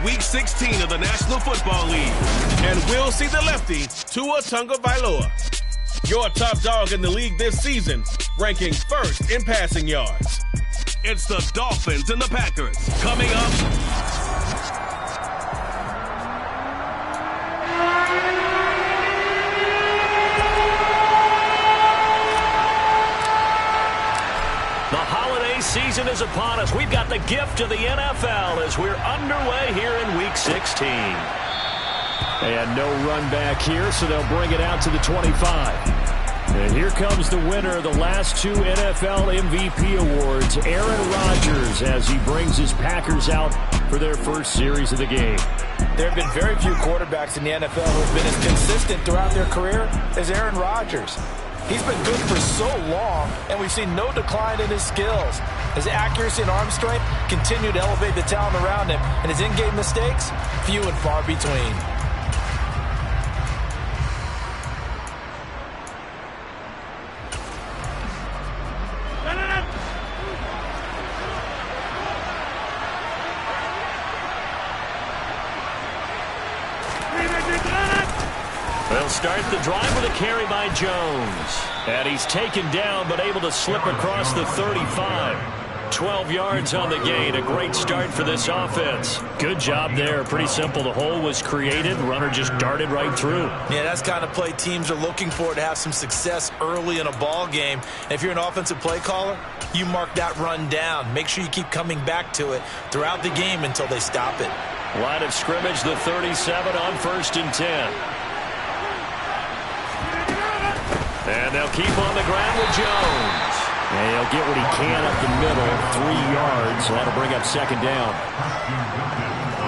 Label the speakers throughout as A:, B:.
A: Week 16 of the National Football League. And we'll see the lefty, Tua Tagovailoa. Your top dog in the league this season, ranking first in passing yards. It's the Dolphins and the Packers coming up.
B: The holiday season is upon us. We've got the gift of the NFL as we're underway here in Week 16.
C: And no run back here, so they'll bring it out to the 25. And here comes the winner of the last two NFL MVP awards, Aaron Rodgers, as he brings his Packers out for their first series of the game.
D: There have been very few quarterbacks in the NFL who have been as consistent throughout their career as Aaron Rodgers. He's been good for so long, and we've seen no decline in his skills. His accuracy and arm strength continue to elevate the talent around him, and his in-game mistakes, few and far between.
B: They'll start the drive with a carry by Jones. And he's taken down but able to slip across the 35. 12 yards on the gain. A great start for this offense.
C: Good job there. Pretty simple. The hole was created. Runner just darted right through.
D: Yeah, that's the kind of play teams are looking for to have some success early in a ball game. And if you're an offensive play caller, you mark that run down. Make sure you keep coming back to it throughout the game until they stop it.
B: Line of scrimmage, the 37 on 1st and 10. And they'll keep on the ground with Jones.
C: And he'll get what he can up the middle, 3 yards. So that'll bring up 2nd down.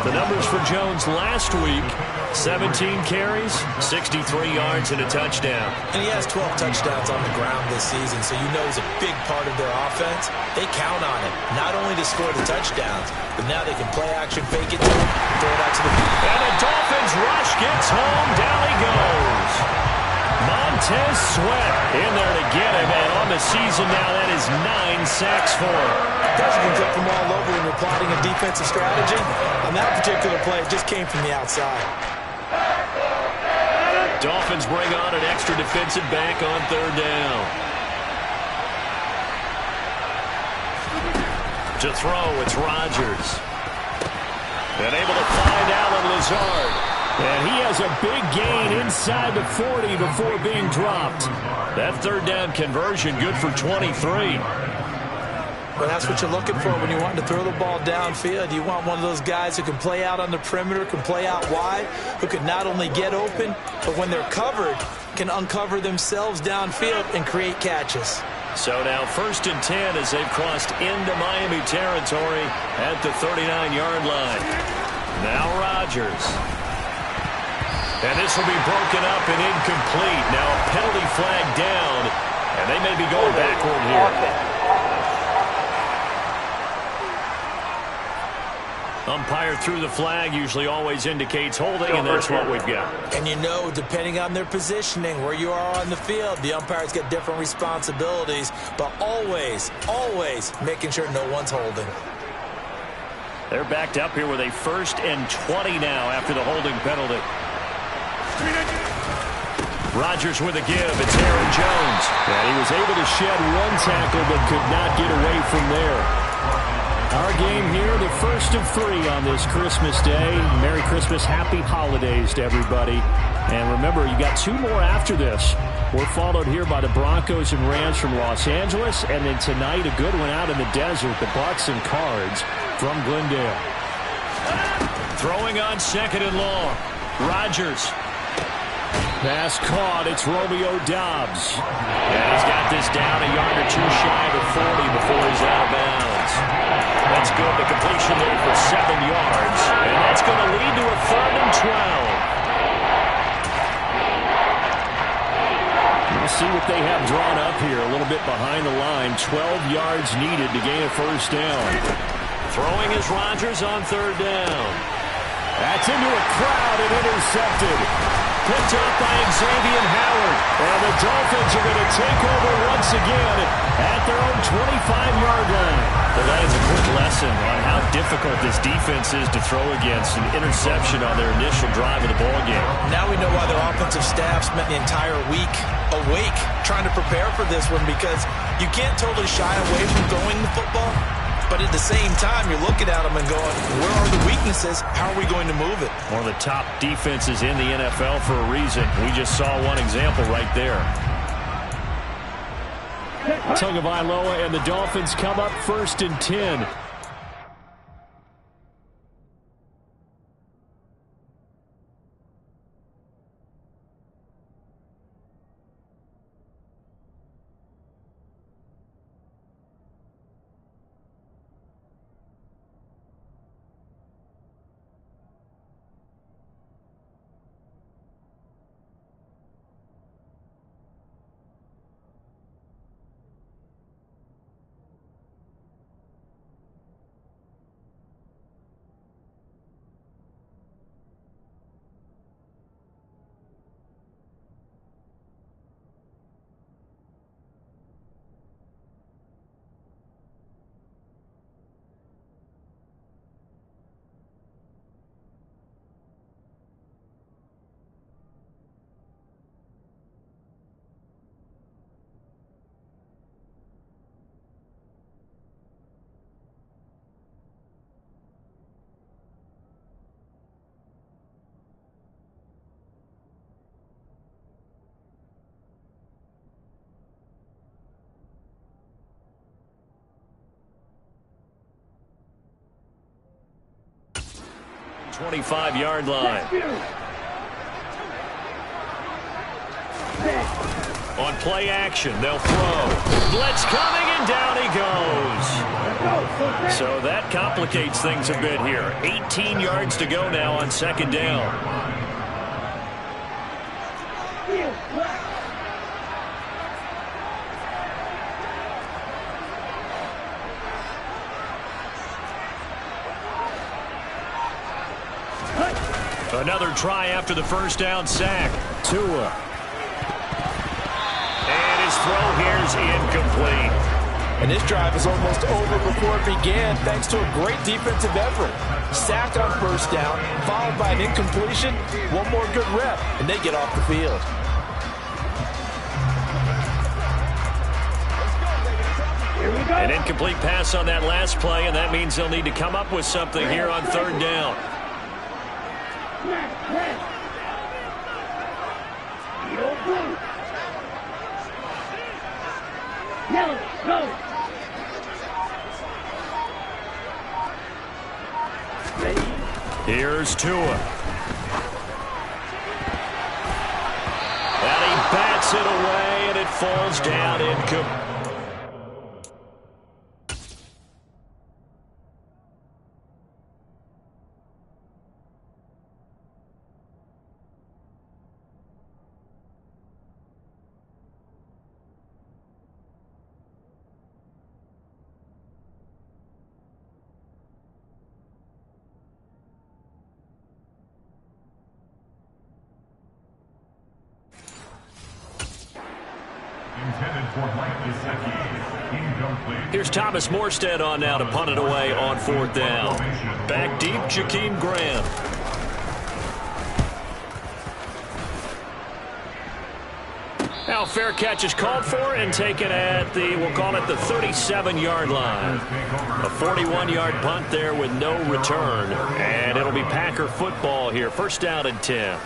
B: The numbers for Jones last week, 17 carries, 63 yards, and a touchdown.
D: And he has 12 touchdowns on the ground this season, so you know he's a big part of their offense. They count on him, not only to score the touchdowns, but now they can play action, fake it, throw it out to the field.
B: And the Dolphins rush gets home. Down he goes. Montez Sweat in there to get him, and on the season now, that is 9 sacks for him.
D: Pressure can come from all over when you're plotting a defensive strategy. On that particular play, it just came from the outside.
B: Dolphins bring on an extra defensive back on 3rd down. To throw, it's Rodgers. And able to find Allen Lazard.
C: And he has a big gain inside the 40 before being dropped.
B: That 3rd down conversion good for 23.
D: Well, that's what you're looking for when you want to throw the ball downfield. You want one of those guys who can play out on the perimeter, can play out wide, who can not only get open, but when they're covered, can uncover themselves downfield and create catches.
B: So now 1st and 10 as they've crossed into Miami territory at the 39-yard line. Now Rodgers. And this will be broken up and incomplete. Now a penalty flag down, and they may be going backward here. Umpire threw the flag, usually always indicates holding, and that's what we've got.
D: And you know, depending on their positioning, where you are on the field, the umpires get different responsibilities, but always, always making sure no one's holding.
B: They're backed up here with a 1st and 20 now after the holding penalty. Rodgers with a give. It's Aaron Jones.
C: And he was able to shed 1 tackle but could not get away from there. Our game here, the 1st of 3 on this Christmas Day. Merry Christmas, happy holidays to everybody. And remember, you got 2 more after this. We're followed here by the Broncos and Rams from Los Angeles. And then tonight, a good one out in the desert, the Bucs and Cards from Glendale.
B: Throwing on 2nd and long. Rodgers.
C: Pass caught. It's Romeo Doubs.
B: And he's got this down a yard or 2 shy of the 40 before he's out of bounds. That's good. The completion there for 7 yards. And that's going to lead to a 3rd and 12.
C: We'll see what they have drawn up here. A little bit behind the line. 12 yards needed to gain a 1st down.
B: Throwing is Rodgers on 3rd down.
C: That's into a crowd and intercepted.
B: Picked up by Xavier Howard.
C: And the Dolphins are going to take over once once again at their own 25-yard line.
B: Well, that is a quick lesson on how difficult this defense is to throw against an interception on their initial drive of the ballgame.
D: Now we know why their offensive staff spent the entire week awake trying to prepare for this one, because you can't totally shy away from throwing the football, but at the same time, you're looking at them and going, where are the weaknesses? How are we going to move it?
B: One of the top defenses in the NFL for a reason. We just saw one example right there.
C: Tagovailoa and the Dolphins come up 1st and 10.
B: .25-yard line. On play action, they'll throw. Blitz coming, and down he goes. So that complicates things a bit here. 18 yards to go now on 2nd down. Another try after the 1st down sack.
C: Tua.
B: And his throw here's incomplete.
D: And this drive is almost over before it began, thanks to a great defensive effort. Sacked on 1st down, followed by an incompletion. One more good rep, and they get off the field.
B: An incomplete pass on that last play, and that means they'll need to come up with something here on 3rd down. Here's Tua. And he bats it away, and it falls down incomplete. Here's Thomas Morstead on now to punt it away on 4th down. Back deep, Jakeem Graham. Now fair catch is called for and taken at the, we'll call it the 37-yard line. A 41-yard punt there with no return. And it'll be Packer football here. 1st down and 10.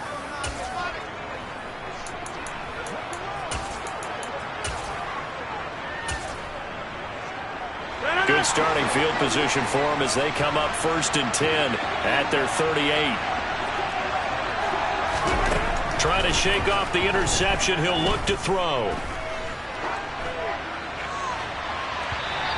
B: Good starting field position for them as they come up 1st and 10 at their 38. Trying to shake off the interception. He'll look to throw.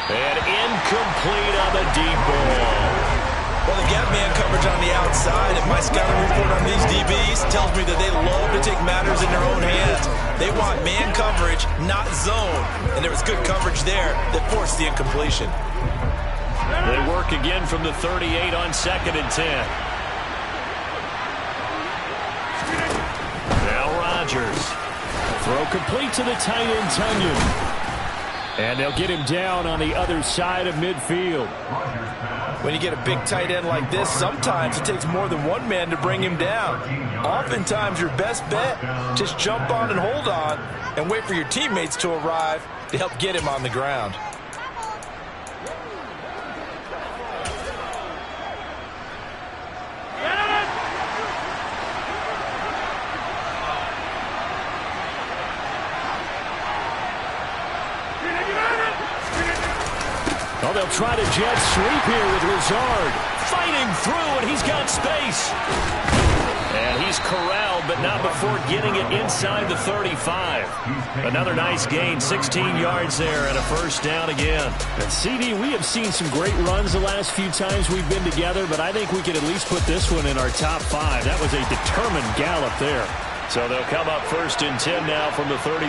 B: And incomplete on the deep ball.
D: Well, they got man coverage on the outside, and my scouting report on these DBs tells me that they love to take matters in their own hands. They want man coverage, not zone. And there was good coverage there that forced the incompletion.
B: They work again from the 38 on 2nd and 10. Now Rodgers.
C: Throw complete to the tight end, Tunyon. And they'll get him down on the other side of midfield.
D: When you get a big tight end like this, sometimes it takes more than one man to bring him down. Oftentimes, your best bet, just jump on and hold on and wait for your teammates to arrive to help get him on the ground.
C: Oh, they'll try to jet sweep here with Lazard. Fighting through, and he's got space. And he's corralled, but not before getting it inside the 35. Another nice gain, 16 yards there, and a first down again. And CD, we have seen some great runs the last few times we've been together, but I think we could at least put this one in our top 5. That was a determined gallop there.
B: So they'll come up 1st and 10 now from the 33.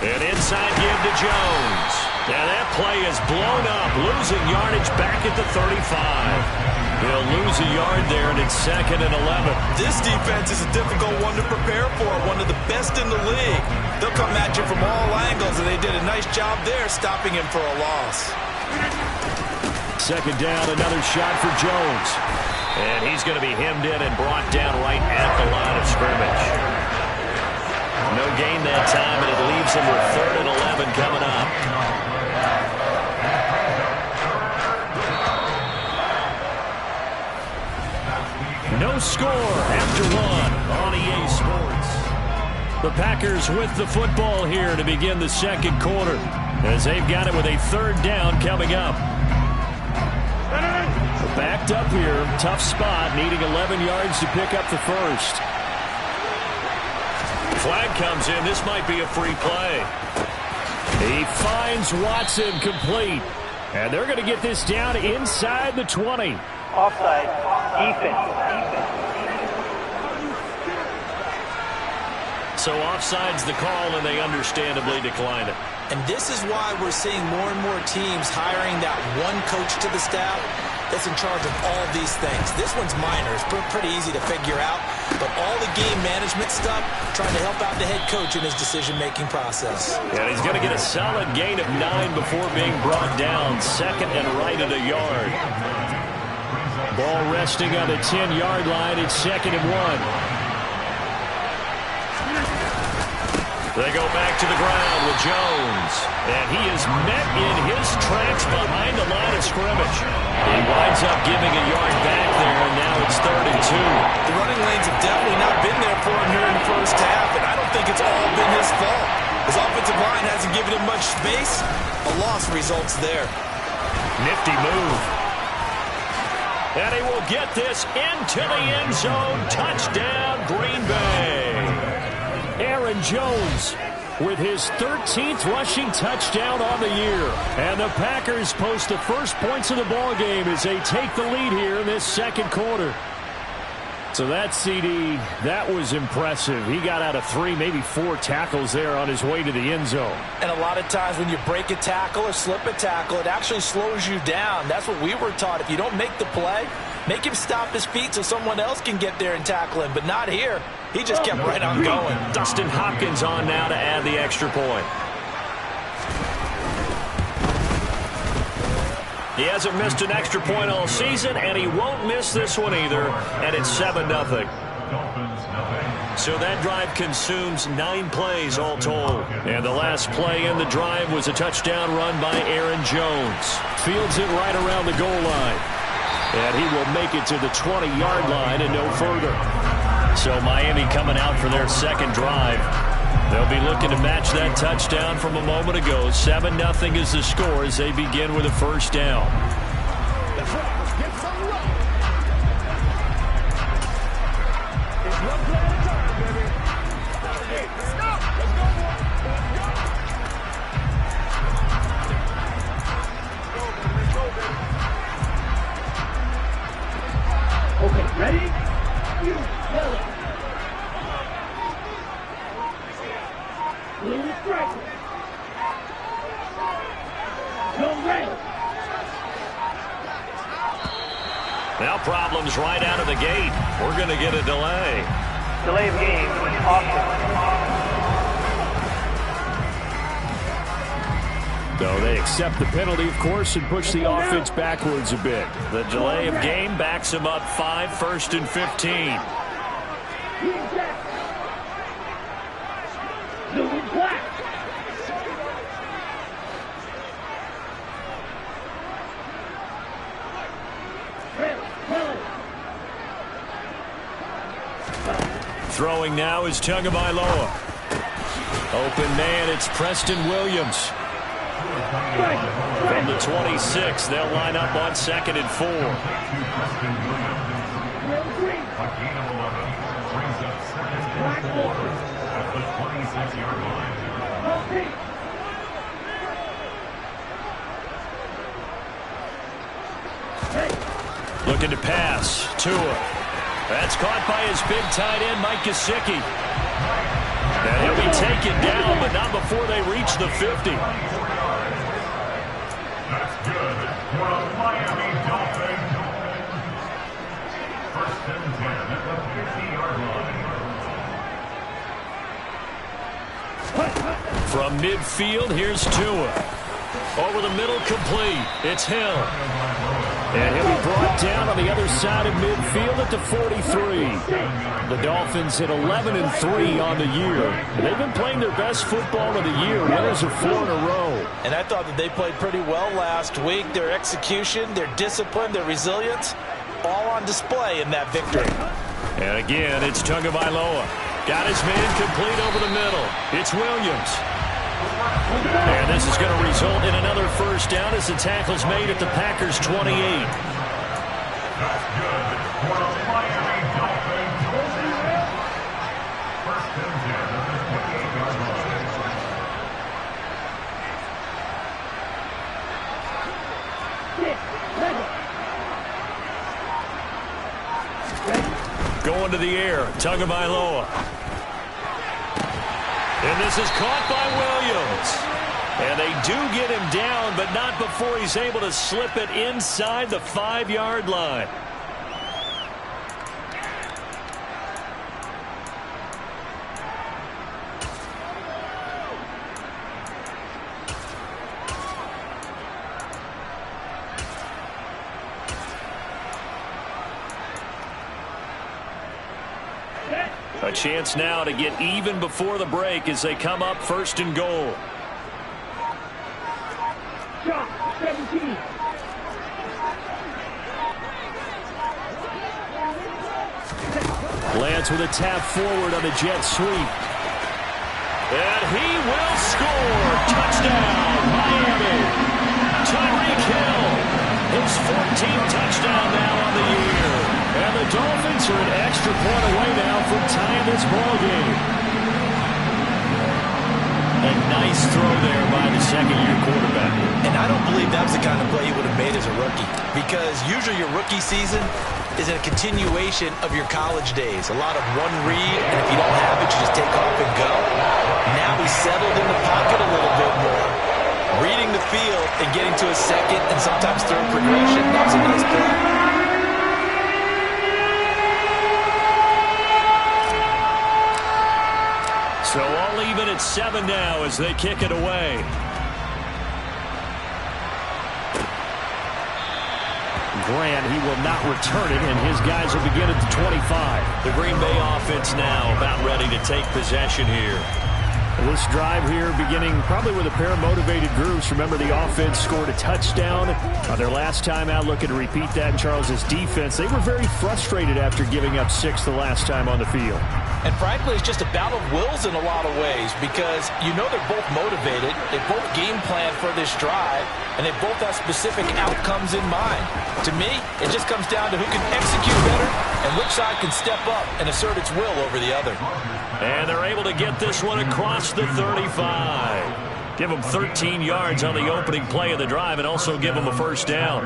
B: An inside give to Jones. Now that play is blown up, losing yardage back at the 35. He'll lose a yard there, and it's 2nd and 11.
D: This defense is a difficult one to prepare for, one of the best in the league. They'll come at you from all angles, and they did a nice job there stopping him for a loss.
C: 2nd down, another shot for Jones.
B: And he's going to be hemmed in and brought down right at the line of scrimmage. No gain that time, and it leaves him with 3rd and 11 coming up.
C: No score after 1 on EA Sports. The Packers with the football here to begin the 2nd quarter, as they've got it with a 3rd down coming up. Backed up here, tough spot, needing 11 yards to pick up the first.
B: Flag comes in. This might be a free play.
C: He finds Watson complete. And they're going to get this down inside the 20.
E: Offside, defense.
B: So offside's the call, and they understandably decline it.
D: And this is why we're seeing more and more teams hiring that one coach to the staff that's in charge of all these things. This one's minor. It's pretty easy to figure out. But all the game management stuff, trying to help out the head coach in his decision-making process.
B: And he's going to get a solid gain of 9 before being brought down. 2nd and right at a yard.
C: Ball resting on the 10-yard line. It's 2nd and 1.
B: They go back to the ground with Jones. And he is met in his tracks behind the line of scrimmage. He winds up giving a yard back there, and now it's 3rd and 2.
D: The running lanes have definitely not been there for him here in the first half, and I don't think it's all been his fault. His offensive line hasn't given him much space. A loss results there.
B: Nifty move. And he will get this into the end zone. Touchdown, Green Bay.
C: Aaron Jones with his 13th rushing touchdown on the year. And the Packers post the first points of the ball game as they take the lead here in this 2nd quarter. So that CD, that was impressive. He got out of 3, maybe 4 tackles there on his way to the end zone.
D: And a lot of times when you break a tackle or slip a tackle, it actually slows you down. That's what we were taught. If you don't make the play, make him stop his feet so someone else can get there and tackle him. But not here. He just kept right on going.
B: Dustin Hopkins on now to add the extra point. He hasn't missed an extra point all season, and he won't miss this one either, and it's 7-0. So that drive consumes 9 plays all told. And the last play in the drive was a touchdown run by Aaron Jones.
C: Fields it right around the goal line. And he will make it to the 20-yard line and no further.
B: So Miami coming out for their 2nd drive. They'll be looking to match that touchdown from a moment ago. 7-0 is the score as they begin with a first down.
E: Okay, ready? You tell it. Little strike. Go ready.
B: Now problems right out of the gate. We're going to get a delay.
E: Delay of game. Option.
C: Though they accept the penalty, of course, and push the offense backwards a bit.
B: The delay of game backs them up 5, 1st and 15. Throwing now is Tagovailoa. Open man, it's Preston Williams. From the 26, they'll line up on 2nd and 4. Looking to pass. Tua. That's caught by his big tight end, Mike Gesicki. And he'll be taken down, but not before they reach the 50.
F: That's good for the Miami Dolphins. 1st and 10 at the 50-yard line.
B: From midfield, here's Tua. Over the middle, complete. It's Hill.
C: And he'll be brought down on the other side of midfield at the 43. The Dolphins at 11-3 on the year. They've been playing their best football of the year. Winners of 4 in a row.
D: And I thought that they played pretty well last week. Their execution, their discipline, their resilience, all on display in that victory.
B: And again, it's Tagovailoa. Got his man complete over the middle. It's Williams. And this is going to result in another 1st down as the tackle's made at the Packers' 28.
F: That's good for the Miami Dolphins. 1st and 10 at the 28-yard line.
B: Going to the air, Tagovailoa. And this is caught by Williams. And they do get him down, but not before he's able to slip it inside the 5-yard line. A chance now to get even before the break as they come up 1st and goal.
E: Shot 17.
C: Lance with a tap forward on the jet sweep.
B: And he will score. Touchdown, Miami. Tyreek Hill. His 14th touchdown now on the year. And the Dolphins are an extra point away now from tying this ball game. A nice throw there by the 2nd-year quarterback.
D: And I don't believe that was the kind of play he would have made as a rookie, because usually your rookie season is a continuation of your college days. A lot of one read, and if you don't have it, you just take off and go. Now he's settled in the pocket a little bit more, reading the field and getting to a 2nd and sometimes 3rd progression. That was a nice play.
B: So all even at 7 now as they kick it away.
C: Grant, he will not return it, and his guys will begin at the 25.
B: The Green Bay offense now about ready to take possession here.
C: This drive here beginning probably with a pair of motivated groups. Remember, the offense scored a touchdown on their last time out, looking to repeat that in Charles's defense. They were very frustrated after giving up 6 the last time on the field.
D: And frankly, it's just a battle of wills in a lot of ways, because you know they're both motivated, they both game plan for this drive, and they both have specific outcomes in mind. To me, it just comes down to who can execute better and which side can step up and assert its will over the other.
B: And they're able to get this one across the 35. Give them 13 yards on the opening play of the drive and also give them a 1st down.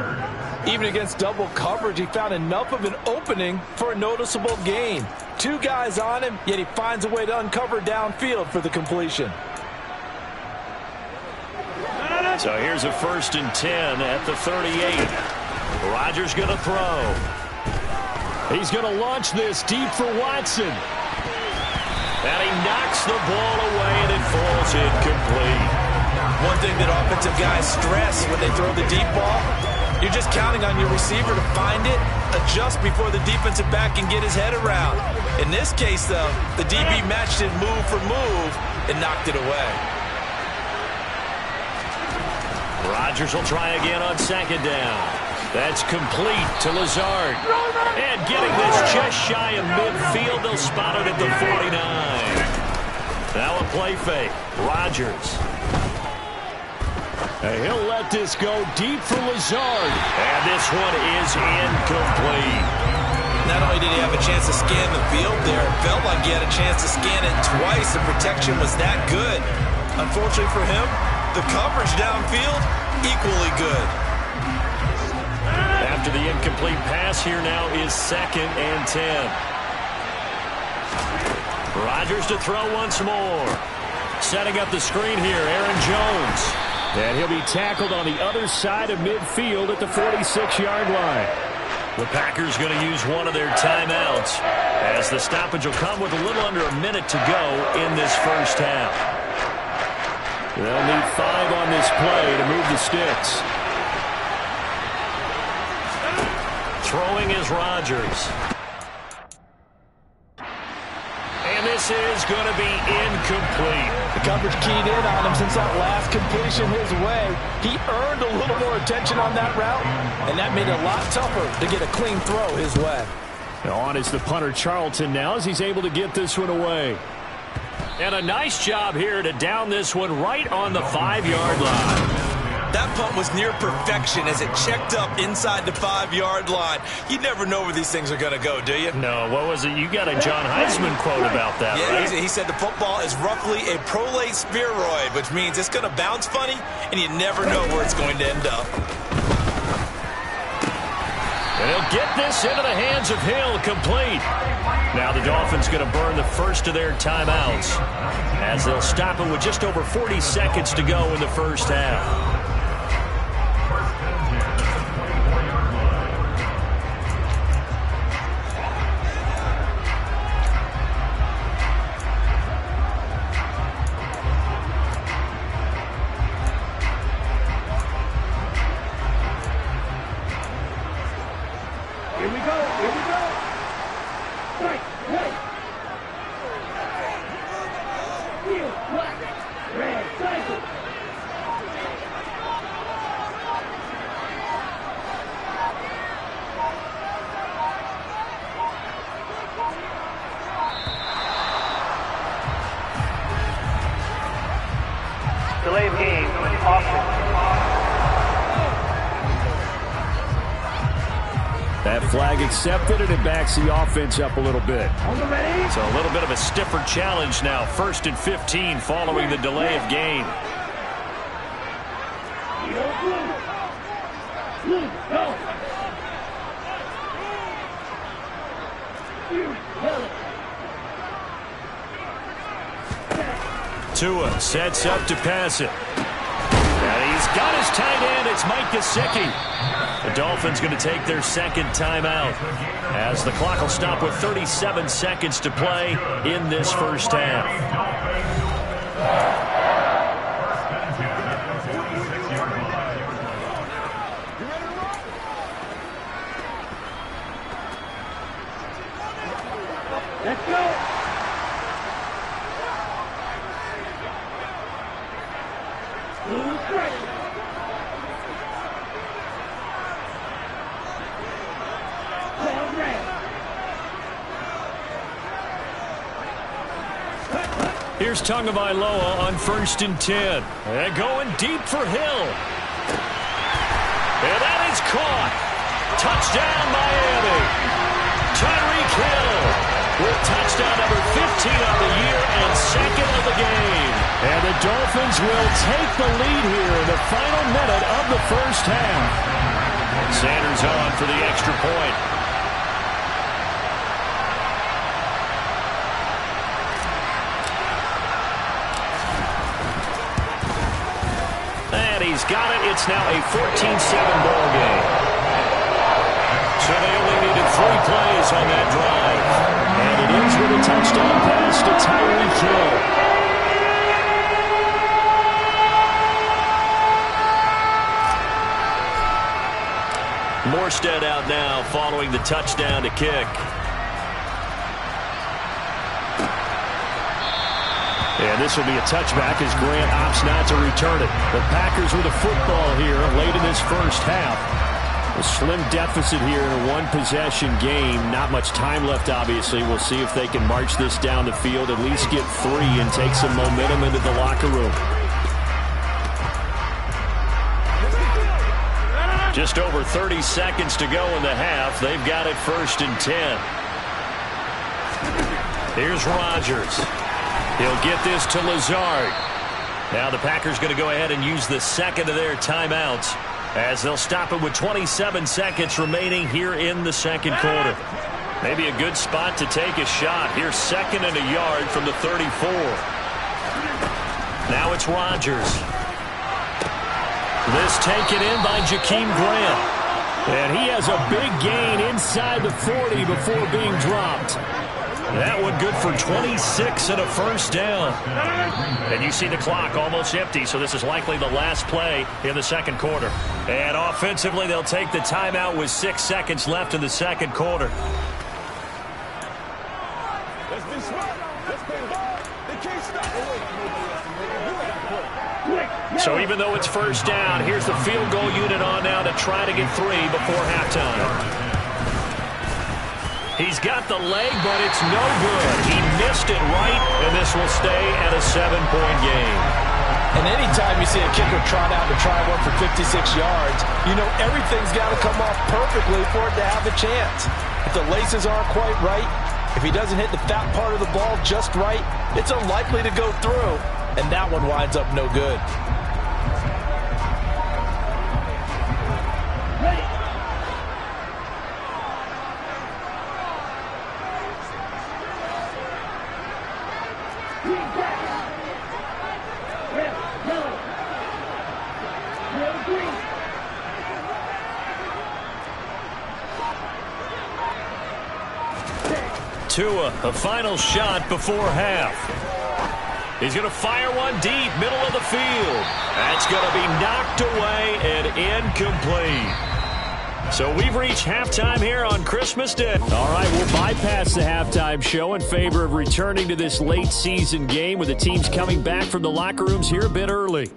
D: Even against double coverage, he found enough of an opening for a noticeable gain. 2 guys on him, yet he finds a way to uncover downfield for the completion.
B: So here's a 1st and 10 at the 38. Rodgers going to throw. He's going to launch this deep for Watson. And he knocks the ball away, and it falls incomplete.
D: One thing that offensive guys stress when they throw the deep ball, you're just counting on your receiver to find it, adjust before the defensive back can get his head around. In this case, though, the DB matched it move for move and knocked it away.
B: Rodgers will try again on second down. That's complete to Lazard. And getting this just shy of midfield, they'll spot it at the 49. Now a play fake. Rodgers.
C: And he'll let this go deep for Lazard.
B: And this one is incomplete.
D: Not only did he have a chance to scan the field there, it felt like he had a chance to scan it twice. The protection was that good. Unfortunately for him, the coverage downfield, equally good.
B: After the incomplete pass, here now is 2nd and 10. Rodgers to throw once more. Setting up the screen here, Aaron Jones.
C: And he'll be tackled on the other side of midfield at the 46-yard line.
B: The Packers going to use one of their timeouts as the stoppage will come with a little under a minute to go in this first half.
C: They'll need 5 on this play to move the sticks.
B: Throwing is Rodgers. And this is going to be incomplete.
D: The coverage keyed in on him since that last completion his way. He earned a little more attention on that route, and that made it a lot tougher to get a clean throw his way.
C: On is the punter Charlton now as he's able to get this one away.
B: And a nice job here to down this one right on the 5-yard line.
D: That punt was near perfection as it checked up inside the 5-yard line. You never know where these things are going to go, do you?
B: No, what was it? You got a John Heisman quote about that,
D: yeah,
B: right?
D: He said the football is roughly a prolate spheroid, which means it's going to bounce funny, and you never know where it's going to end up.
B: And he'll get this into the hands of Hill, complete. Now the Dolphins going to burn the first of their timeouts as they'll stop it with just over 40 seconds to go in the first half.
E: Delay of game, offense.
C: That flag accepted, and it backs the offense up a little bit.
B: So a little bit of a stiffer challenge now. 1st and 15 following the delay of game. Tua sets up to pass it. And he's got his tight end. It's Mike Gesicki. The Dolphins going to take their second timeout as the clock will stop with 37 seconds to play in this first half.
E: Let's go.
B: Here's Tagovailoa on 1st and 10. And going deep for Hill. And that is caught. Touchdown, Miami. Tyreek Hill with touchdown number 15 on the year and 2nd of the game.
C: And the Dolphins will take the lead here in the final minute of the first half.
B: Sanders on for the extra point. And he's got it. It's now a 14-7 ball game. So they only needed 3 plays on that drive.
C: And it ends with a touchdown pass to Tyreek Hill.
B: Morstead out now following the touchdown to kick. And this will be a touchback as Grant opts not to return it. The Packers with a football here late in this first half. A slim deficit here in a one-possession game. Not much time left, obviously. We'll see if they can march this down the field, at least get 3 and take some momentum into the locker room. Just over 30 seconds to go in the half. They've got it 1st and 10. Here's Rodgers. He'll get this to Lazard. Now the Packers going to go ahead and use the second of their timeouts as they'll stop it with 27 seconds remaining here in the second quarter. Maybe a good spot to take a shot. Here's 2nd and a yard from the 34. Now it's Rodgers. This taken in by Jakeem Grant. And he has a big gain inside the 40 before being dropped. That one good for 26 and a first down. And you see the clock almost empty, so this is likely the last play in the second quarter. And offensively, they'll take the timeout with 6 seconds left in the second quarter. So even though it's first down, here's the field goal unit on now to try to get 3 before halftime. He's got the leg, but it's no good. He missed it right, and this will stay at a 7-point game.
D: And anytime you see a kicker trot out to try one for 56 yards, you know everything's got to come off perfectly for it to have a chance. If the laces aren't quite right, if he doesn't hit the fat part of the ball just right, it's unlikely to go through, and that one winds up no good.
B: Tua, a final shot before half. He's going to fire one deep, middle of the field. That's going to be knocked away and incomplete. So we've reached halftime here on Christmas Day.
C: All right, we'll bypass the halftime show in favor of returning to this late season game with the teams coming back from the locker rooms here a bit early.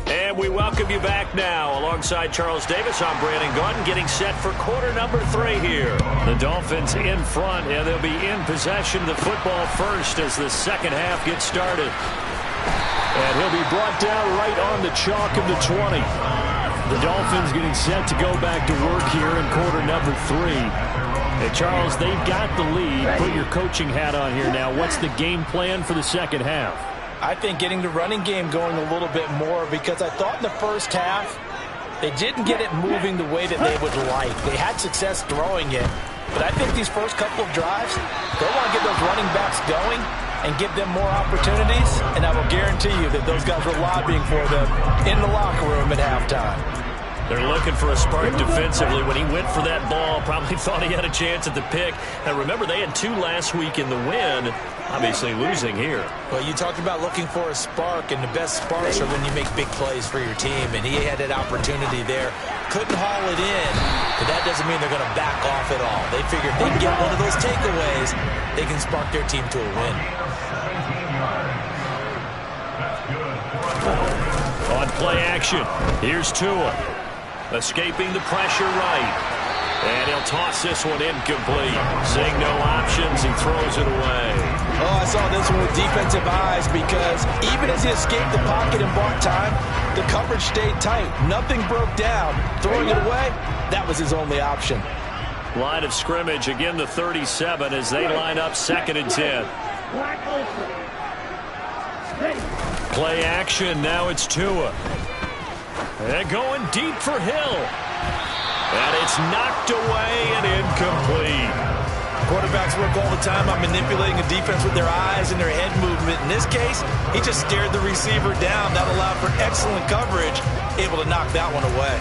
B: And we welcome you back now. Alongside Charles Davis, I'm Brandon Gordon, getting set for quarter number 3 here. The Dolphins in front, and they'll be in possession of the football first as the second half gets started.
C: And he'll be brought down right on the chalk of the 20. The Dolphins getting set to go back to work here in quarter number 3. Hey, Charles, they've got the lead. Put your coaching hat on here now. What's the game plan for the second half?
D: I think getting the running game going a little bit more, because I thought in the first half they didn't get it moving the way that they would like. They had success throwing it, but I think these first couple of drives, they'll want to get those running backs going and give them more opportunities, and I will guarantee you that those guys were lobbying for them in the locker room at halftime.
B: They're looking for a spark defensively. When he went for that ball, probably thought he had a chance at the pick. And remember, they had 2 last week in the win, obviously losing here.
D: Well, you talked about looking for a spark, and the best sparks are when you make big plays for your team, and he had that opportunity there. Couldn't haul it in, but that doesn't mean they're going to back off at all. They figure if they can get one of those takeaways, they can spark their team to a win.
B: On play action, here's Tua. Escaping the pressure right. And he'll toss this one incomplete. Seeing no options, he throws it away.
D: Oh, I saw this one with defensive eyes, because even as he escaped the pocket and bought time, the coverage stayed tight. Nothing broke down. Throwing it away, that was his only option.
B: Line of scrimmage, again the 37 as they line up 2nd and 10. Play action, now it's Tua. And going deep for Hill. And it's knocked away and incomplete.
D: Quarterbacks work all the time on manipulating a defense with their eyes and their head movement. In this case, he just stared the receiver down. That allowed for excellent coverage, able to knock that one away.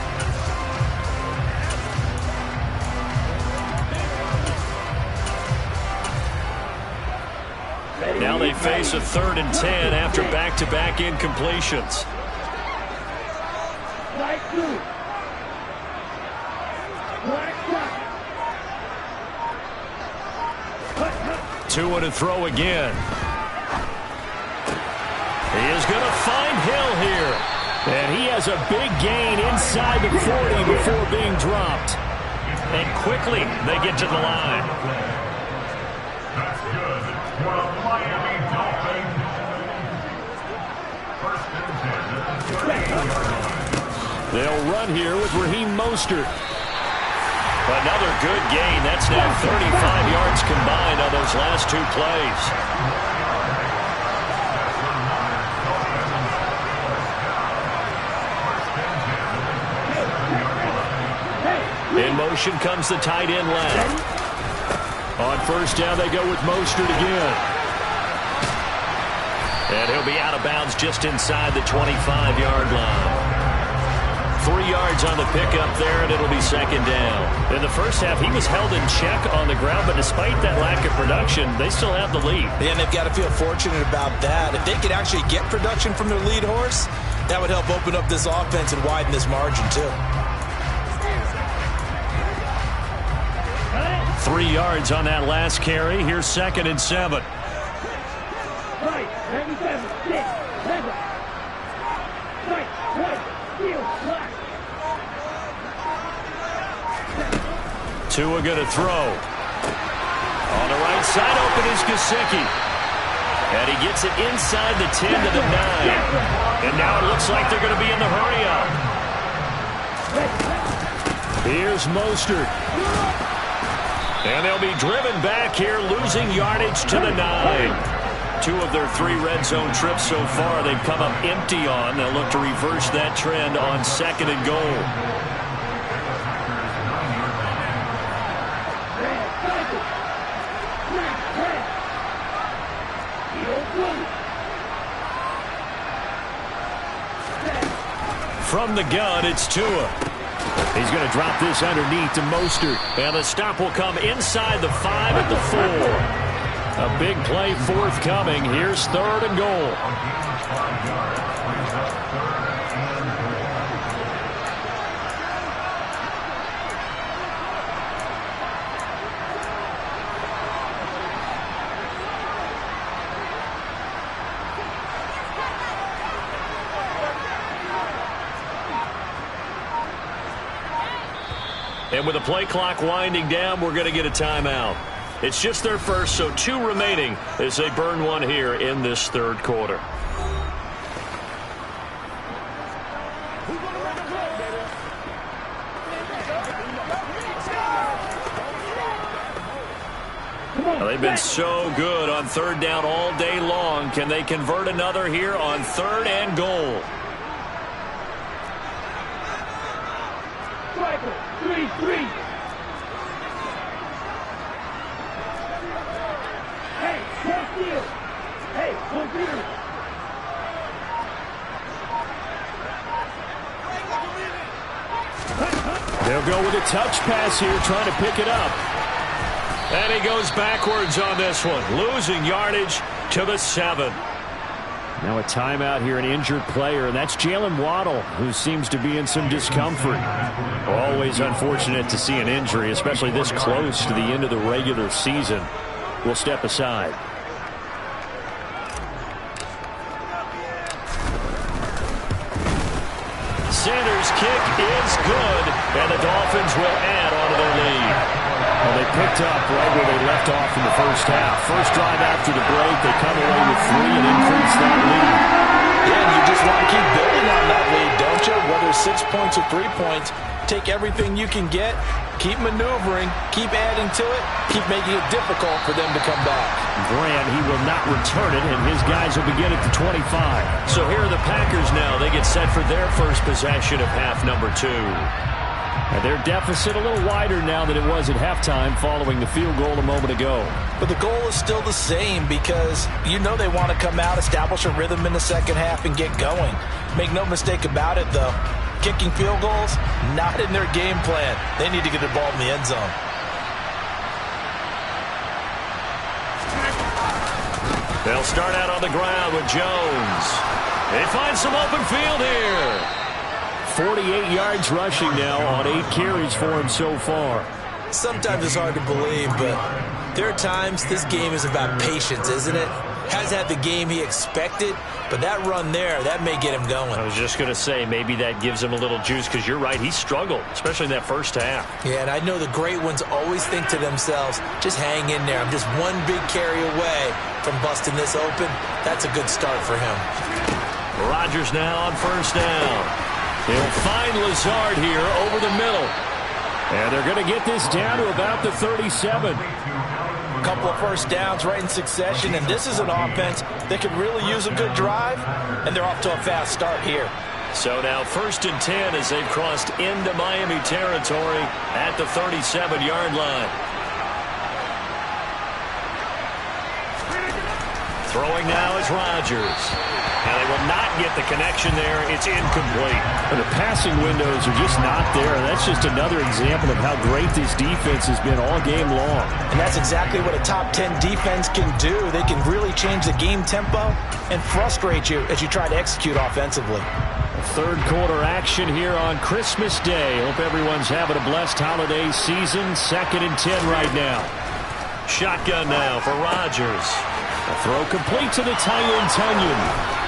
B: Now they face a 3rd and 10 after back-to-back incompletions. Tua to throw again. He is going to find Hill here. And he has a big gain inside the 40 before being dropped. And quickly they get to the line.
F: That's good. For the Miami Dolphins. First and 10.
C: They'll run here with Raheem Mostert.
B: Another good gain. That's now 35 yards combined on those last two plays. In motion comes the tight end left.
C: On first down, they go with Mostert again.
B: And he'll be out of bounds just inside the 25-yard line. 3 yards on the pickup there, and it'll be second down. In the first half, he was held in check on the ground, but despite that lack of production, they still have the lead.
D: And they've got to feel fortunate about that. If they could actually get production from their lead horse, that would help open up this offense and widen this margin, too.
B: 3 yards on that last carry. Here's second and 7. Tua going to throw. On the right side, open is Gesicki. And he gets it inside the 10 to the 9. And now it looks like they're going to be in the hurry-up.
C: Here's Mostert.
B: And they'll be driven back here, losing yardage to the 9. 2 of their 3 red zone trips so far, they've come up empty on. They'll look to reverse that trend on second and goal. From the gun, it's Tua.
C: He's going to drop this underneath to Mostert.
B: And the stop will come inside the 5 at the 4.
C: A big play forthcoming. Here's third and goal.
B: And with the play clock winding down, we're going to get a timeout. It's just their first, so 2 remaining as they burn one here in this third quarter. Well, they've been so good on third down all day long. Can they convert another here on third and goal?
C: They'll go with a touch pass here, trying to pick it up.
B: And he goes backwards on this one, losing yardage to the 7.
C: Now a timeout here, an injured player, and that's Jalen Waddle, who seems to be in some discomfort. Always unfortunate to see an injury, especially this close to the end of the regular season. We'll step aside.
B: Sanders' kick is good, and the Dolphins will add on to their lead.
C: Well, they picked up right where they left off in the first half. First drive after the break, they come away with 3 and increase that lead.
D: Yeah, and you just want to keep building on that lead, don't you? Whether it's 6 points or 3 points, take everything you can get, keep maneuvering, keep adding to it, keep making it difficult for them to come back.
C: Grant, he will not return it, and his guys will begin at the 25.
B: So here are the Packers now. They get set for their first possession of half number 2.
C: And their deficit a little wider now than it was at halftime following the field goal a moment ago.
D: But the goal is still the same because you know they want to come out, establish a rhythm in the second half, and get going. Make no mistake about it, though. Kicking field goals, not in their game plan. They need to get the ball in the end zone.
B: They'll start out on the ground with Jones. They find some open field here.
C: 48 yards rushing now on 8 carries for him so far.
D: Sometimes it's hard to believe, but There are times this game is about patience, isn't it? Hasn't had the game he expected, but that run there, that may get him going.
B: I was just going to say, maybe that gives him a little juice, because you're right, he struggled, especially in that first half.
D: Yeah, and I know the great ones always think to themselves, just hang in there. I'm just one big carry away from busting this open. That's a good start for him.
B: Rodgers now on first down. He'll find Lazard here over the middle. And they're going to get this down to about the 37.
D: A couple of first downs right in succession, and this is an offense that could really use a good drive, and they're off to a fast start here.
B: So now 1st and 10 as they've crossed into Miami territory at the 37-yard line. Throwing now is Rodgers. Now they will not get the connection there. It's incomplete.
C: The passing windows are just not there. That's just another example of how great this defense has been all game long.
D: And that's exactly what a top 10 defense can do. They can really change the game tempo and frustrate you as you try to execute offensively.
C: Third quarter action here on Christmas Day. Hope everyone's having a blessed holiday season. 2nd and 10 right now.
B: Shotgun now for Rodgers.
C: A throw complete to the tight end, Tunyon.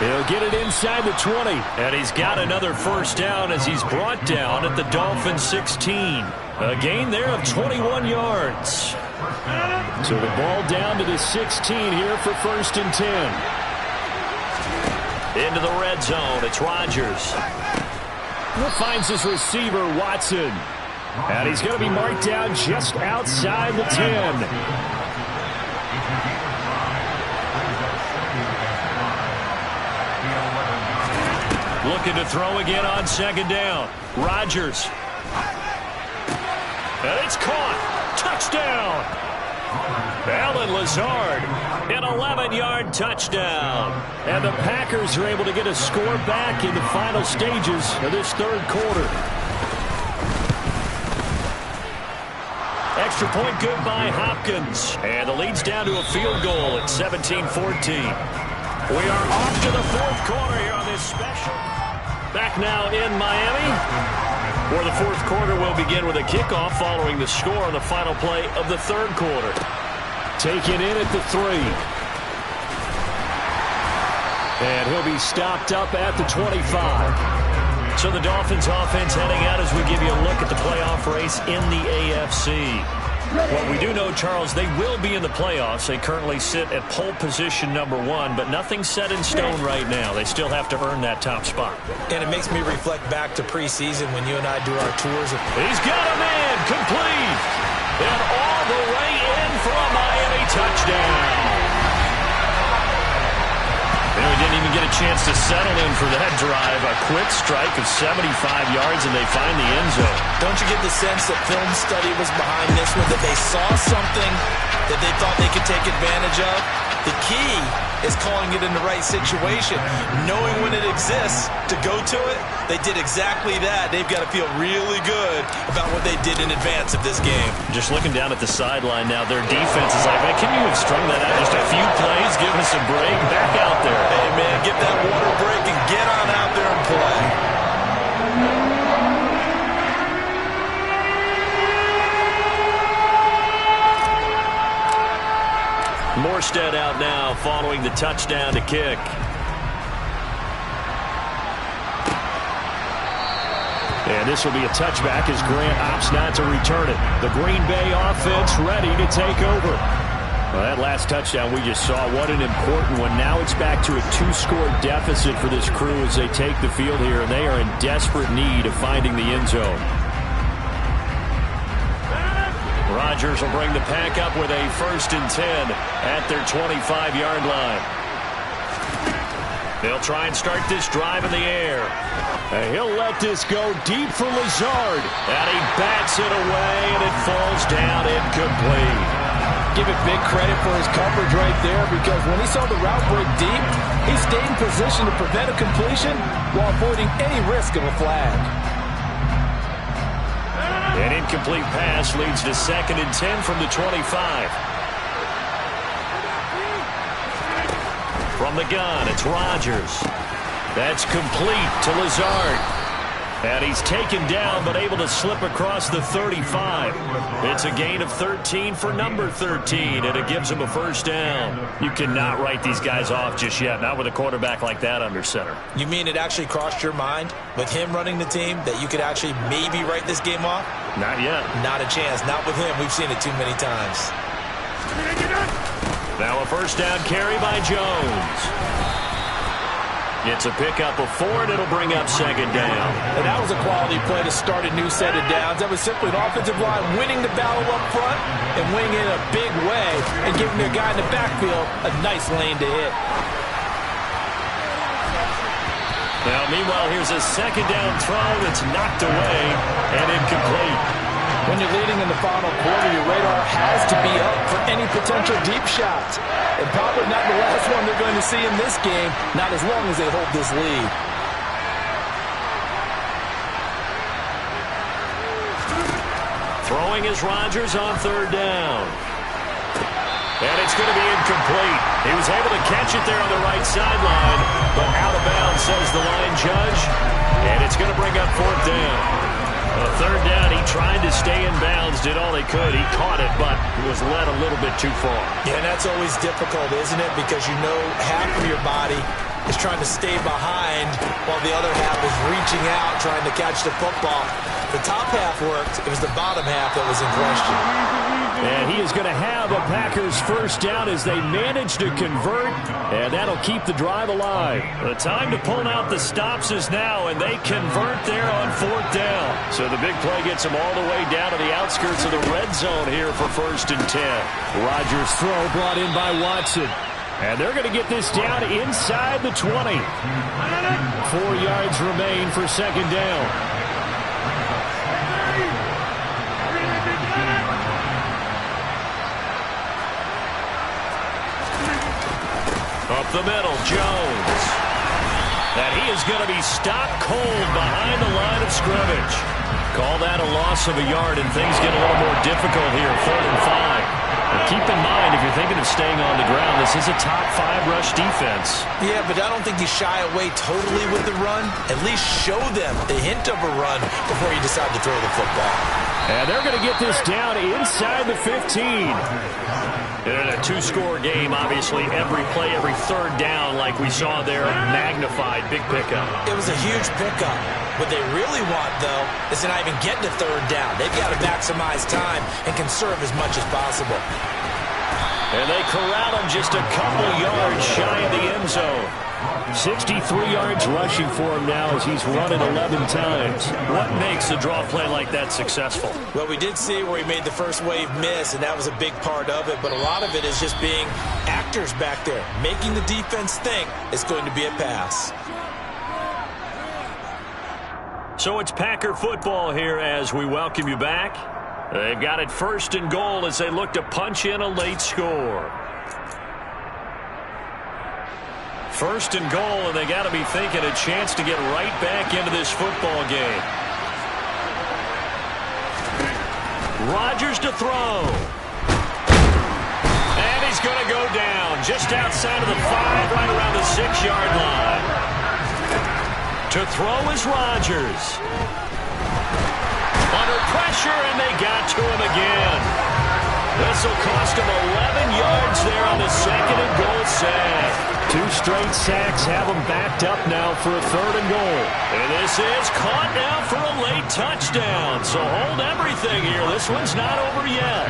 C: He'll get it inside the 20.
B: And he's got another first down as he's brought down at the Dolphins 16. A gain there of 21 yards.
C: So the ball down to the 16 here for 1st and 10.
B: Into the red zone. It's Rodgers.
C: He finds his receiver, Watson. And he's going to be marked down just outside the 10.
B: Looking to throw again on 2nd down. Rodgers. And it's caught. Touchdown. Alan Lazard. An 11-yard touchdown.
C: And the Packers are able to get a score back in the final stages of this third quarter.
B: Extra point good by Hopkins. And the lead's down to a field goal at 17-14. We are off to the fourth quarter here on this special. Back now in Miami, where the fourth quarter will begin with a kickoff following the score on the final play of the third quarter.
C: Taken in at the 3. And he'll be stopped up at the 25.
B: So the Dolphins offense heading out as we give you a look at the playoff race in the AFC. Well, we do know, Charles, they will be in the playoffs. They currently sit at pole position number 1, but nothing's set in stone right now. They still have to earn that top spot.
D: And it makes me reflect back to preseason when you and I do our tours.
B: He's got a man complete. And all the way in for a Miami touchdown. And we didn't even get a chance to settle in for that drive. A quick strike of 75 yards, and they find the end zone.
D: Don't you get the sense that film study was behind this one, that they saw something that they thought they could take advantage of? The key is calling it in the right situation, knowing when it exists to go to it. They did exactly that. They've got to feel really good about what they did in advance of this game.
B: Just looking down at the sideline now, their defense is like, man, can you have strung that out just a few plays? Give us a break. Back out there.
D: Hey, man, get that water break and get on out there and play.
B: Morstead out now following the touchdown to kick.
C: And this will be a touchback as Grant opts not to return it. The Green Bay offense ready to take over. Well, that last touchdown we just saw, what an important one. Now it's back to a 2-score deficit for this crew as they take the field here, and they are in desperate need of finding the end zone.
B: Rodgers will bring the pack up with a 1st and 10 at their 25-yard line. They'll try and start this drive in the air.
C: And he'll let this go deep for Lazard.
B: And he bats it away, and it falls down incomplete.
D: Give it big credit for his coverage right there, because when he saw the route break deep, he stayed in position to prevent a completion while avoiding any risk of a flag.
B: An incomplete pass leads to 2nd and 10 from the 25. From the gun, it's Rodgers. That's complete to Lazard. And he's taken down, but able to slip across the 35. It's a gain of 13 for number 13, and it gives him a first down. You cannot write these guys off just yet, not with a quarterback like that under center.
D: You mean it actually crossed your mind with him running the team that you could actually maybe write this game off?
B: Not yet.
D: Not a chance. Not with him. We've seen it too many times.
B: Now a first down carry by Jones. It's a pickup of 4, and it'll bring up second down.
D: And that was a quality play to start a new set of downs. That was simply an offensive line winning the battle up front and winning it in a big way and giving their guy in the backfield a nice lane to hit.
B: Now, meanwhile, here's a second down throw that's knocked away and incomplete.
D: When you're leading in the final quarter, your radar has to be up for any potential deep shots. And probably not the last one they're going to see in this game, not as long as they hold this lead.
B: Throwing is Rodgers on third down. And it's going to be incomplete. He was able to catch it there on the right sideline, but out of bounds, says the line judge. And it's going to bring up fourth down. Third down, he tried to stay in bounds, did all he could. He caught it, but was led a little bit too far.
D: Yeah, and that's always difficult, isn't it? Because you know half of your body is trying to stay behind while the other half is reaching out, trying to catch the football. The top half worked. It was the bottom half that was in question.
C: And he is going to have a Packers first down as they manage to convert, and that'll keep the drive alive.
B: The time to pull out the stops is now, and they convert there on fourth down. So the big play gets them all the way down to the outskirts of the red zone here for 1st and 10.
C: Rodgers' throw brought in by Watson. And they're going to get this down inside the 20. 4 yards remain for second down.
B: Up the middle, Jones. And he is going to be stopped cold behind the line of scrimmage. Call that a loss of a yard, and things get a little more difficult here, 3rd and 5. But keep in mind, if you're thinking of staying on the ground, this is a top 5 rush defense.
D: Yeah, but I don't think you shy away totally with the run. At least show them the hint of a run before you decide to throw the football.
C: And they're going to get this down inside the 15.
B: In a 2-score game, obviously, every play, every third down, like we saw there, magnified, big pickup.
D: It was a huge pickup. What they really want, though, is to not even get to third down. They've got to maximize time and conserve as much as possible.
B: And they corral him just a couple yards shy of the end zone.
C: 63 yards rushing for him now as he's run it 11 times.
B: What makes a draw play like that successful?
D: Well, we did see where he made the first wave miss, and that was a big part of it. But a lot of it is just being actors back there, making the defense think it's going to be a pass.
B: So it's Packer football here as we welcome you back. They've got it 1st and goal as they look to punch in a late score. 1st and goal, and they got to be thinking a chance to get right back into this football game. Rodgers to throw. And he's going to go down just outside of the 5, right around the 6-yard line. To throw is Rodgers. Under pressure, and they got to him again. This will cost him 11 yards there on the 2nd and goal sack.
C: 2 straight sacks have them backed up now for a 3rd and goal.
B: And this is caught now for a late touchdown. So hold everything here. This one's not over yet.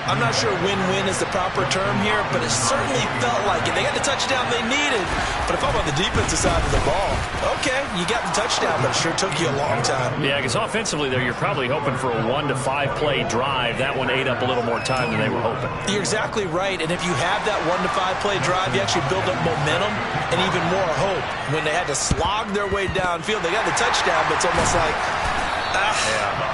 D: I'm not sure win-win is the proper term here, but it certainly felt like it. They got the touchdown they needed, but if I'm on the defensive side of the ball, okay, you got the touchdown, but it sure took you a long time.
B: Yeah, because offensively there, you're probably hoping for a 1 to 5 play drive. That one ate up a little more time than they were hoping.
D: You're exactly right, and if you have that 1 to 5 play drive, you actually build up momentum and even more hope. When they had to slog their way downfield, they got the touchdown, but it's almost like,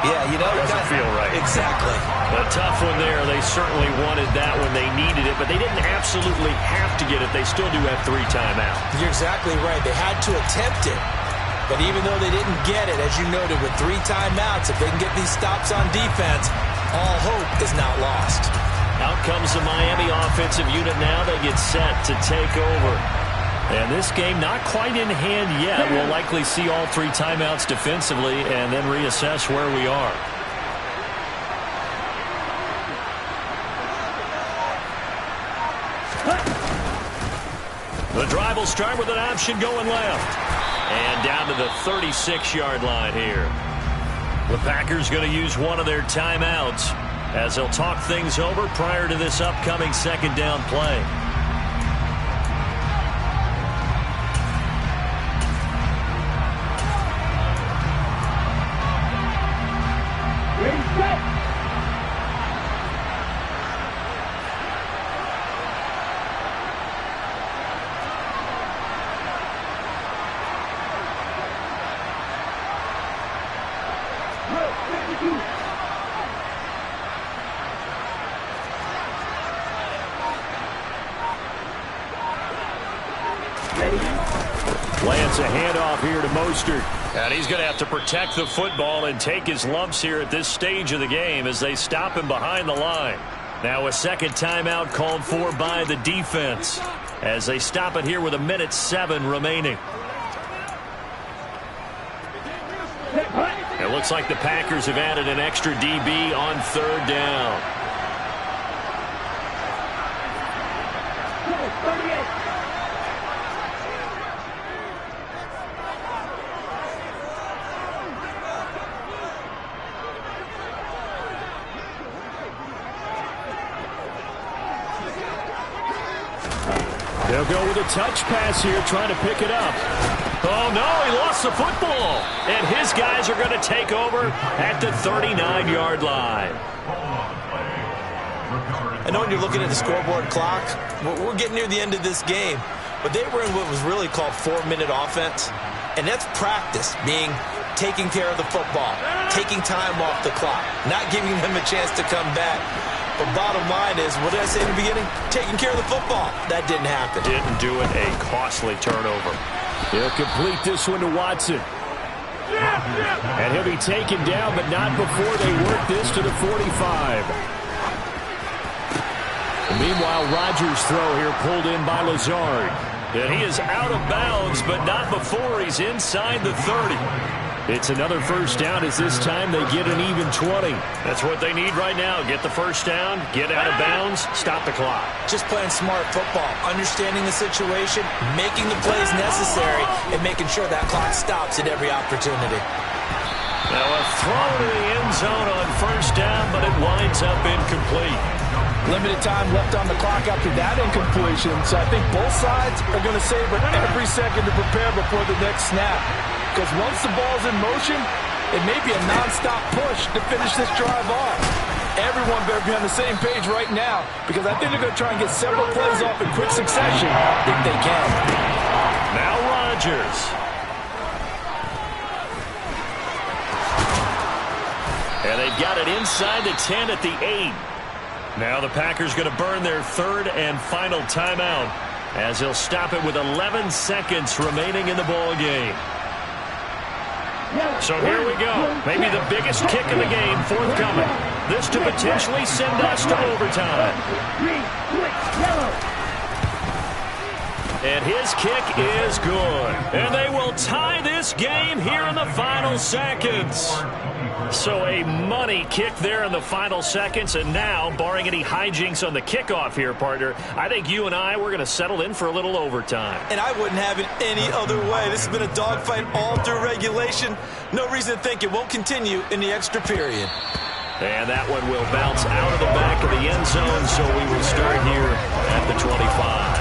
D: yeah, you know.
B: Doesn't feel right.
D: Exactly.
B: A tough one there. They certainly wanted that when they needed it, but they didn't absolutely have to get it. They still do have 3 timeouts.
D: You're exactly right. They had to attempt it, but even though they didn't get it, as you noted, with 3 timeouts, if they can get these stops on defense, all hope is not lost.
B: Out comes the Miami offensive unit now. They get set to take over. And this game not quite in hand yet. We'll likely see all 3 timeouts defensively and then reassess where we are. The drive will start with an option going left. And down to the 36-yard line here. The Packers going to use one of their timeouts as they'll talk things over prior to this upcoming second down play.
C: Lands a handoff here to Mostert.
B: And he's going to have to protect the football and take his lumps here at this stage of the game as they stop him behind the line. Now a second timeout called for by the defense as they stop it here with 1:07 remaining. It looks like the Packers have added an extra DB on third down.
C: They'll go with a touch pass here, trying to pick it up.
B: Oh, no, he lost the football. And his guys are going to take over at the 39-yard line.
D: I know when you're looking at the scoreboard clock, we're getting near the end of this game, but they were in what was really called 4-minute offense, and that's practice, being taking care of the football, taking time off the clock, not giving them a chance to come back. But bottom line is, what did I say in the beginning? Taking care of the football. That didn't happen.
B: Didn't do it. A costly turnover.
C: He'll complete this one to Watson. And he'll be taken down, but not before they work this to the 45. Meanwhile, Rodgers' throw here pulled in by Lazard.
B: And he is out of bounds, but not before he's inside the 30.
C: It's another first down as this time they get an even 20.
B: That's what they need right now. Get the first down, get out of bounds, stop the clock.
D: Just playing smart football, understanding the situation, making the plays necessary, and making sure that clock stops at every opportunity.
B: Now a throw to the end zone on first down, but it winds up incomplete.
D: Limited time left on the clock after that incompletion, so I think both sides are going to savor every second to prepare before the next snap. Because once the ball's in motion, it may be a nonstop push to finish this drive off. Everyone better be on the same page right now, because I think they're going to try and get several plays off in quick succession if they can.
B: Now Rodgers. And they've got it inside the 10 at the 8. Now the Packers going to burn their third and final timeout as they'll stop it with 11 seconds remaining in the ball game. So here we go. Maybe the biggest kick of the game forthcoming. This to potentially send us to overtime. And his kick is good. And they will tie this game here in the final seconds. So a money kick there in the final seconds. And now, barring any hijinks on the kickoff here, partner, I think you and I, we're going to settle in for a little overtime.
D: And I wouldn't have it any other way. This has been a dogfight all through regulation. No reason to think it won't continue in the extra period.
B: And that one will bounce out of the back of the end zone, so we will start here at the 25.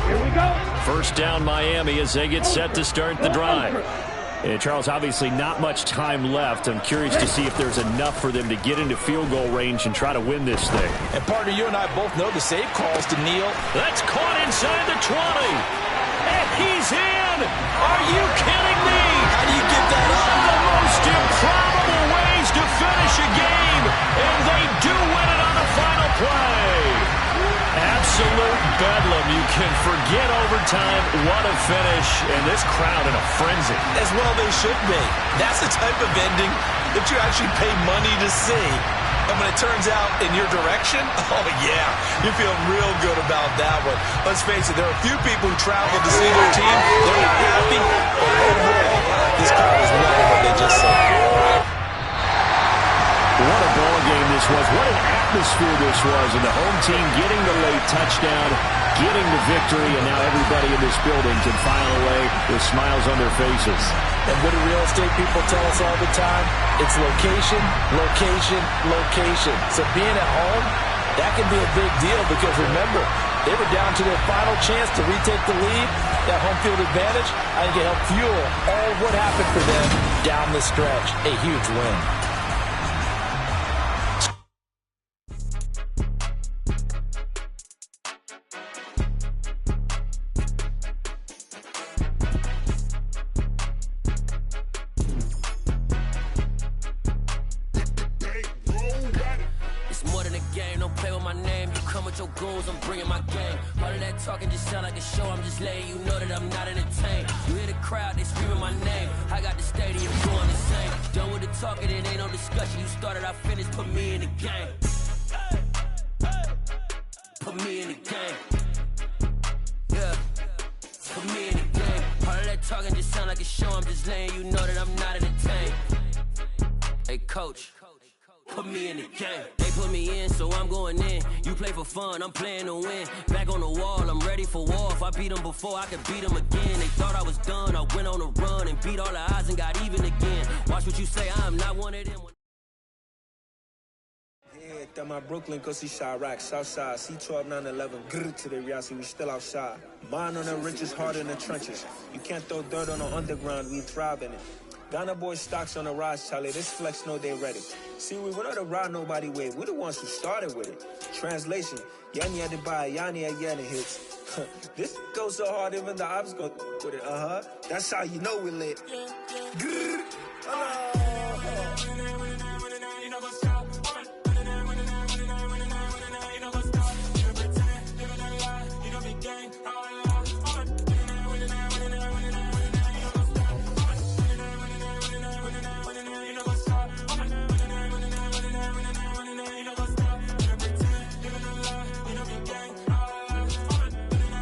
E: Here we go.
C: First down Miami as they get set to start the drive. And Charles, obviously not much time left. I'm curious to see if there's enough for them to get into field goal range and try to win this thing.
D: And partner, you and I both know the save calls to Neal.
B: That's caught inside the 20. And he's in. Are you kidding me?
D: How do you get that up?
B: The most improbable ways to finish a game. And they do win it on the final play. Absolute bedlam. You can forget overtime. What a finish. And this crowd in a frenzy.
D: As well they should be. That's the type of ending that you actually pay money to see. And when it turns out in your direction, oh, yeah, you feel real good about that one. Let's face it, there are a few people who travel to see their team. They're not happy, but overall, this crowd is loving what they just saw.
C: What a ball game this was. What an atmosphere this was. And the home team getting the late touchdown, getting the victory, and now everybody in this building can file away with smiles on their faces.
D: And what do real estate people tell us all the time? It's location, location, location. So being at home, that can be a big deal because remember, they were down to their final chance to retake the lead. That home field advantage, I think it helped fuel all what happened for them down the stretch. A huge win.
G: Talking just sound like a show. I'm just letting you know that I'm not entertained. You hear the crowd, they screaming my name. I got the stadium doing the same. Done with the talking, it ain't no discussion. You started, I finished, put me in the game. Put me in the game. Yeah. Put me in the game. All of that talking just sound like a show. I'm just letting you know that I'm not entertained. Hey, coach. Put me in the game. They put me in, so I'm going in. You play for fun, I'm playing to win. Back on the wall, I'm ready for war. If I beat them before, I can beat them again. They thought I was done, I went on a run and beat all the odds and got even again. Watch what you say, I'm not one of them.
H: Yeah, that my Brooklyn, cause he Chirac, Southside, C12, 911, grr to the reality, we still outside. Mine on the richest, heart in the trenches. You can't throw dirt on the underground, we thrive in it. Ghana boys stocks on the rise, Charlie. This flex know they ready. See, we're not the ride nobody wave. We're the ones who started with it. Translation: Yanni had to buy, Yanni had Yanni hits. This goes so hard, even the ops go with it. That's how you know we lit. Grrr. Oh.